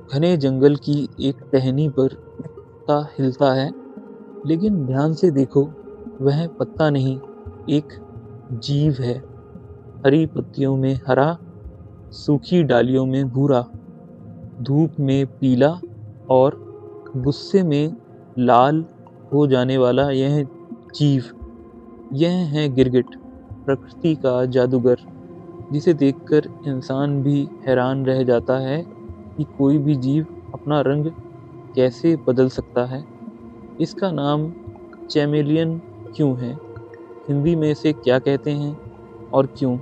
घने जंगल की एक टहनी पर पत्ता हिलता है, लेकिन ध्यान से देखो, वह पत्ता नहीं, एक जीव है। हरी पत्तियों में हरा, सूखी डालियों में भूरा, धूप में पीला और गुस्से में लाल हो जाने वाला यह जीव, यह है गिरगिट, प्रकृति का जादूगर, जिसे देखकर इंसान भी हैरान रह जाता है कि कोई भी जीव अपना रंग कैसे बदल सकता है। इसका नाम चैमेलियन क्यों है? हिंदी में इसे क्या कहते हैं और क्यों?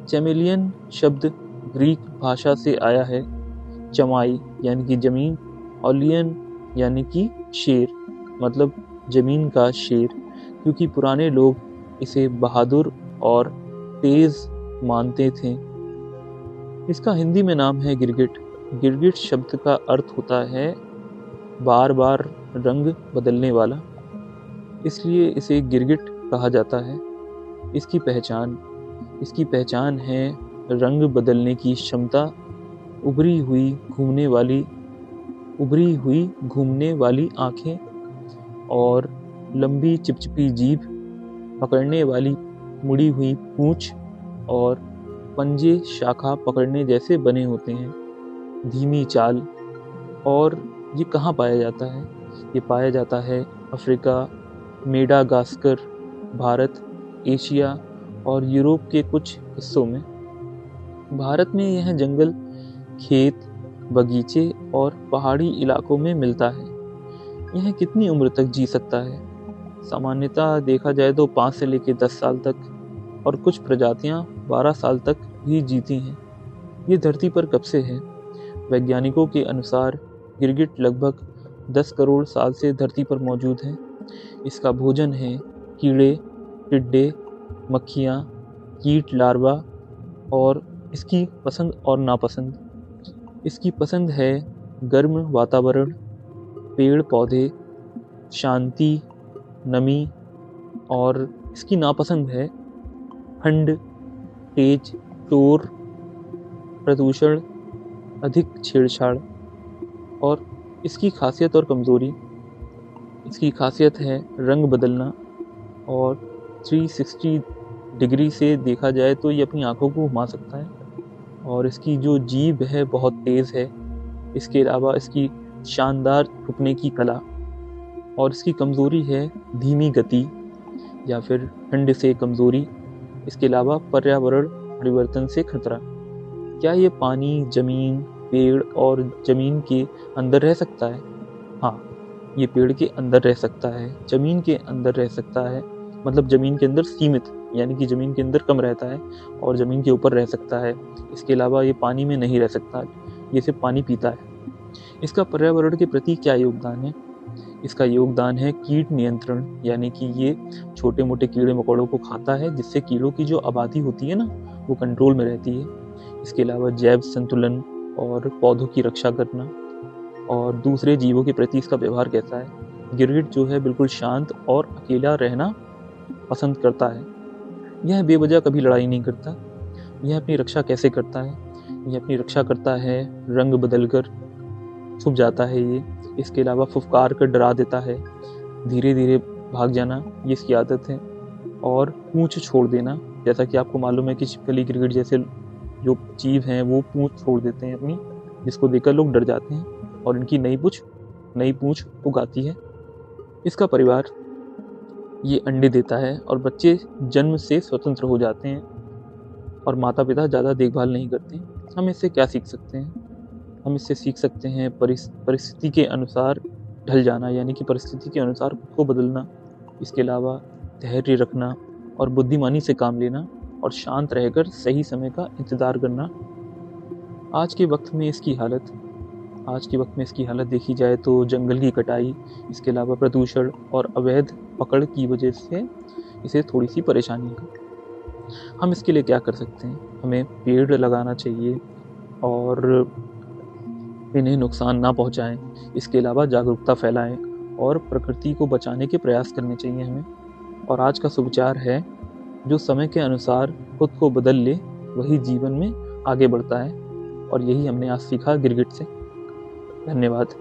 चैमेलियन शब्द ग्रीक भाषा से आया है। चमाई यानी कि जमीन और लियन यानी कि शेर, मतलब जमीन का शेर, क्योंकि पुराने लोग इसे बहादुर और तेज मानते थे। इसका हिंदी में नाम है गिरगिट। गिरगिट शब्द का अर्थ होता है बार बार रंग बदलने वाला, इसलिए इसे गिरगिट कहा जाता है। इसकी पहचान है रंग बदलने की क्षमता, उभरी हुई घूमने वाली आँखें और लंबी चिपचिपी जीभ, पकड़ने वाली मुड़ी हुई पूँछ और पंजे शाखा पकड़ने जैसे बने होते हैं। धीमी चाल। और ये कहाँ पाया जाता है? ये पाया जाता है अफ्रीका, मेडागास्कर, भारत, एशिया और यूरोप के कुछ हिस्सों में। भारत में यह जंगल, खेत, बगीचे और पहाड़ी इलाकों में मिलता है। यह कितनी उम्र तक जी सकता है? सामान्यतः देखा जाए तो 5 से लेकर 10 साल तक, और कुछ प्रजातियां 12 साल तक भी जीती हैं। ये धरती पर कब से है? वैज्ञानिकों के अनुसार गिरगिट लगभग 10 करोड़ साल से धरती पर मौजूद है। इसका भोजन है कीड़े, टिड्डे, मक्खियाँ, कीट लार्वा। और इसकी पसंद और नापसंद। इसकी पसंद है गर्म वातावरण, पेड़ पौधे, शांति, नमी। और इसकी नापसंद है ठंड, तेज शोर, प्रदूषण, अधिक छेड़छाड़। और इसकी खासियत और कमज़ोरी। इसकी खासियत है रंग बदलना, और 360 डिग्री से देखा जाए तो ये अपनी आँखों को घुमा सकता है। और इसकी जो जीभ है बहुत तेज़ है। इसके अलावा इसकी शानदार छुपने की कला। और इसकी कमज़ोरी है धीमी गति या फिर ठंड से कमज़ोरी। इसके अलावा पर्यावरण परिवर्तन से खतरा। क्या ये पानी, ज़मीन, पेड़ और ज़मीन के अंदर रह सकता है? हाँ, ये पेड़ के अंदर रह सकता है, ज़मीन के अंदर रह सकता है, मतलब ज़मीन के अंदर सीमित, यानी कि ज़मीन के अंदर कम रहता है, और ज़मीन के ऊपर रह सकता है। इसके अलावा ये पानी में नहीं रह सकता, ये सिर्फ पानी पीता है। इसका पर्यावरण के प्रति क्या योगदान है? इसका योगदान है कीट नियंत्रण, यानी कि ये छोटे मोटे कीड़े मकोड़ों को खाता है, जिससे कीड़ों की जो आबादी होती है ना, वो कंट्रोल में रहती है। इसके अलावा जैव संतुलन और पौधों की रक्षा करना। और दूसरे जीवों के प्रति इसका व्यवहार कैसा है? गिरगिट जो है बिल्कुल शांत और अकेला रहना पसंद करता है। यह बेवजह कभी लड़ाई नहीं करता। यह अपनी रक्षा कैसे करता है? यह अपनी रक्षा करता है रंग बदलकर, छुप जाता है ये। इसके अलावा फुफकार कर डरा देता है, धीरे धीरे भाग जाना, ये इसकी आदत है। और पूंछ छोड़ देना, जैसा कि आपको मालूम है कि छिपकली, गिरगिट जैसे जो जीव हैं वो पूंछ छोड़ देते हैं अपनी, जिसको देखकर लोग डर जाते हैं, और इनकी नई पूंछ उगाती है। इसका परिवार, ये अंडे देता है और बच्चे जन्म से स्वतंत्र हो जाते हैं, और माता पिता ज़्यादा देखभाल नहीं करते। हम इससे क्या सीख सकते हैं? हम इससे सीख सकते हैं परिस्थिति के अनुसार ढल जाना, यानी कि परिस्थिति के अनुसार खुद को बदलना। इसके अलावा धैर्य रखना और बुद्धिमानी से काम लेना, और शांत रहकर सही समय का इंतज़ार करना। आज के वक्त में इसकी हालत देखी जाए तो जंगल की कटाई, इसके अलावा प्रदूषण और अवैध पकड़ की वजह से इसे थोड़ी सी परेशानी है। हम इसके लिए क्या कर सकते हैं? हमें पेड़ लगाना चाहिए और इन्हें नुकसान ना पहुंचाएं। इसके अलावा जागरूकता फैलाएं और प्रकृति को बचाने के प्रयास करने चाहिए हमें। और आज का सुविचार है, जो समय के अनुसार खुद को बदल ले वही जीवन में आगे बढ़ता है। और यही हमने आज सीखा गिरगिट से। धन्यवाद।